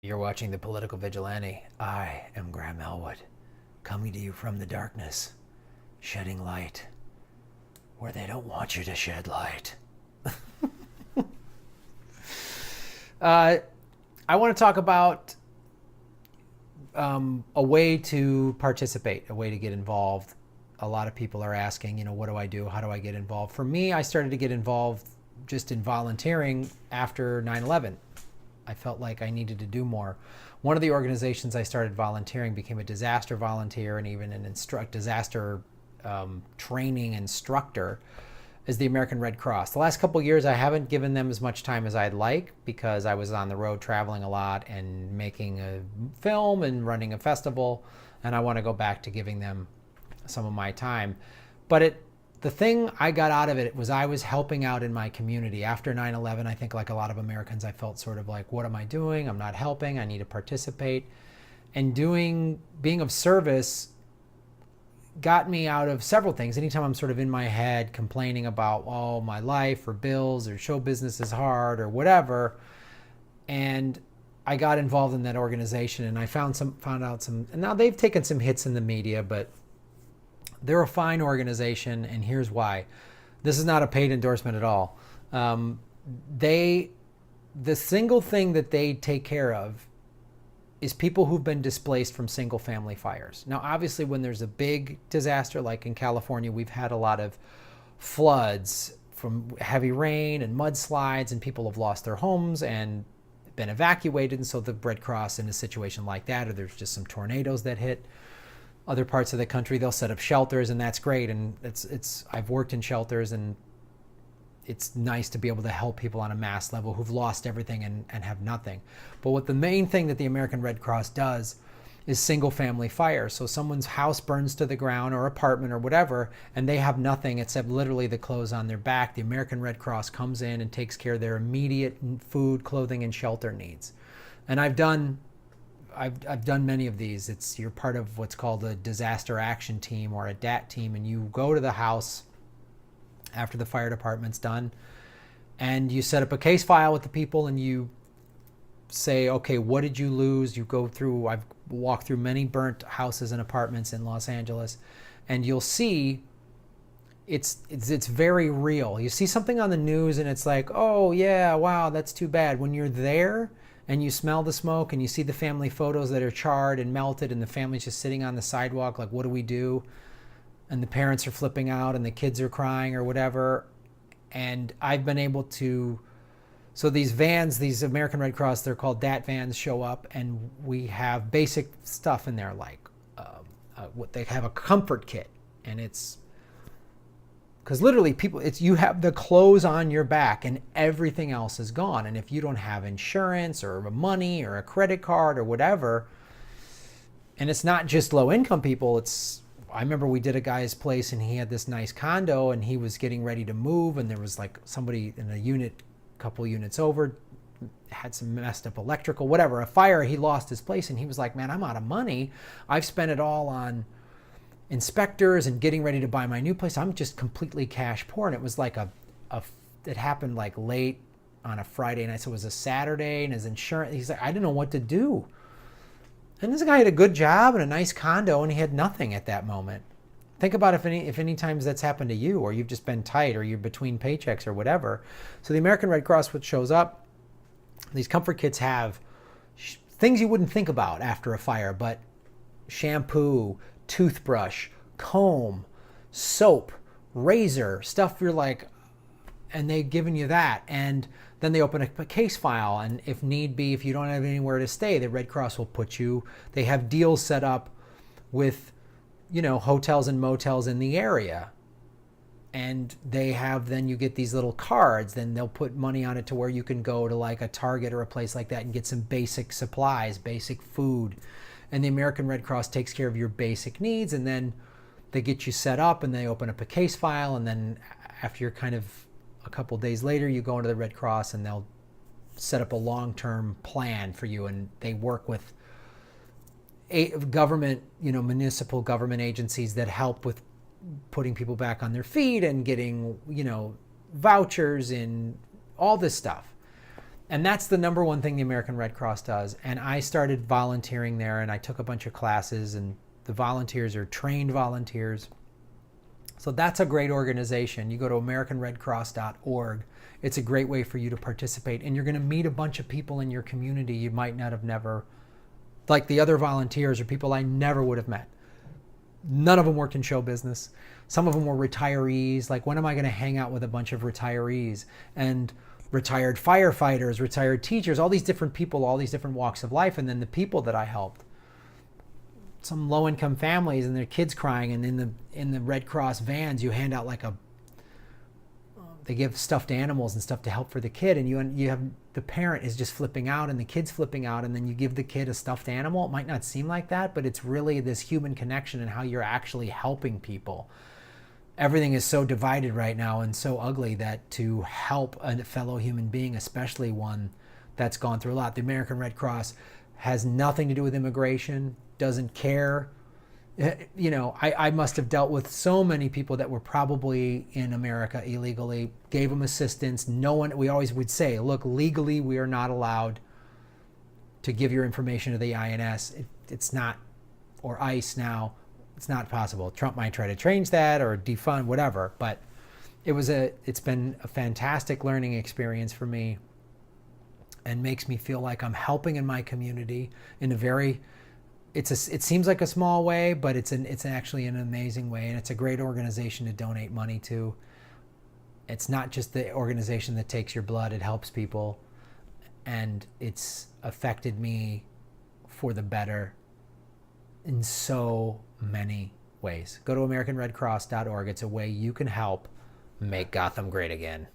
You're watching The Political Vigilante. I am Graham Elwood, coming to you from the darkness, shedding light where they don't want you to shed light. I want to talk about a way to participate, a way to get involved. A lot of people are asking, what do I do? How do I get involved? For me, I started to get involved just in volunteering after 9/11. I felt like I needed to do more. One of the organizations I started volunteering became a disaster volunteer and even an disaster training instructor is the American Red Cross. The last couple of years, I haven't given them as much time as I'd like because I was on the road traveling a lot and making a film and running a festival, and I want to go back to giving them some of my time. But the thing I got out of it was I was helping out in my community. After 9/11, I think like a lot of Americans, I felt sort of like, what am I doing? I'm not helping. I need to participate. And being of service got me out of several things. Anytime I'm sort of in my head complaining about, oh, my life or bills or show business is hard or whatever. And I got involved in that organization and I found out some, and now they've taken some hits in the media, but they're a fine organization, and here's why. This is not a paid endorsement at all. The single thing that they take care of is people who've been displaced from single family fires. Now, obviously, when there's a big disaster, like in California, we've had a lot of floods from heavy rain and mudslides, and people have lost their homes and been evacuated. And so the Red Cross in a situation like that, or there's just some tornadoes that hit other parts of the country, they'll set up shelters, and that's great. And I've worked in shelters, and it's nice to be able to help people on a mass level who've lost everything and have nothing. But what the main thing that the American Red Cross does is single family fires. So someone's house burns to the ground or apartment or whatever, and they have nothing except literally the clothes on their back. The American Red Cross comes in and takes care of their immediate food, clothing, and shelter needs. And I've done many of these. You're part of what's called a disaster action team or a DAT team, and you go to the house after the fire department's done, and you set up a case file with the people, and you say, okay, what did you lose? You go through, I've walked through many burnt houses and apartments in Los Angeles, and you'll see it's very real. You see something on the news, and it's like, oh yeah, wow, that's too bad. When you're there, and you smell the smoke and you see the family photos that are charred and melted and the family's just sitting on the sidewalk like, what do we do? And the parents are flipping out and the kids are crying or whatever. And I've been able to, so these vans, these American Red Cross, they're called DAT vans, show up, and we have basic stuff in there like what they have a comfort kit, and it's because literally you have the clothes on your back and everything else is gone. And if you don't have insurance or money or a credit card or whatever, and it's not just low income people, I remember we did a guy's place and he had this nice condo and he was getting ready to move, and there was like somebody in a couple units over, had some messed up electrical, whatever, a fire, he lost his place, and he was like, man, I'm out of money. I've spent it all on inspectors and getting ready to buy my new place. I'm just completely cash poor. And it was like it happened like late on a Friday night. So it was a Saturday, and his insurance, he's like, I didn't know what to do. And this guy had a good job and a nice condo, and he had nothing at that moment. Think about if any times that's happened to you, or you've just been tight, or you're between paychecks or whatever. So the American Red Cross, which shows up, these comfort kits have things you wouldn't think about after a fire, but shampoo, toothbrush, comb, soap, razor, stuff you're like, and they've given you that. And then they open a case file, and if need be, if you don't have anywhere to stay, the Red Cross will they have deals set up with, hotels and motels in the area. And then you get these little cards, then they'll put money on it to where you can go to like a Target or a place like that and get some basic supplies, basic food. And the American Red Cross takes care of your basic needs, and then they get you set up and they open up a case file, and then after you're kind of a couple days later, you go into the Red Cross and they'll set up a long-term plan for you, and they work with government, municipal government agencies that help with putting people back on their feet and getting, vouchers and all this stuff. And that's the number one thing the American Red Cross does. And I started volunteering there, and I took a bunch of classes, and the volunteers are trained volunteers. So that's a great organization. You go to AmericanRedCross.org. It's a great way for you to participate. And you're going to meet a bunch of people in your community you might not have never, like the other volunteers are people I never would have met. None of them worked in show business. Some of them were retirees. Like, when am I going to hang out with a bunch of retirees? And retired firefighters, retired teachers, all these different people, all these different walks of life. And then the people that I helped, some low-income families and their kids crying, and in the Red Cross vans you hand out like they give stuffed animals and stuff to help for the kid, and you have the parent is just flipping out and the kid's flipping out, and then you give the kid a stuffed animal. It might not seem like that, but it's really this human connection and how you're actually helping people. Everything is so divided right now and so ugly that to help a fellow human being, especially one that's gone through a lot. The American Red Cross has nothing to do with immigration, doesn't care. You know, I must have dealt with so many people that were probably in America illegally, gave them assistance. No one, we always would say, look, legally we are not allowed to give your information to the INS. It's not, or ICE now, it's not possible. Trump might try to change that or defund, whatever, but it's been a fantastic learning experience for me, and makes me feel like I'm helping in my community in a very, it seems like a small way, but it's actually an amazing way, and it's a great organization to donate money to. It's not just the organization that takes your blood, it helps people, and it's affected me for the better in so many ways. Go to AmericanRedCross.org. It's a way you can help make Gotham great again.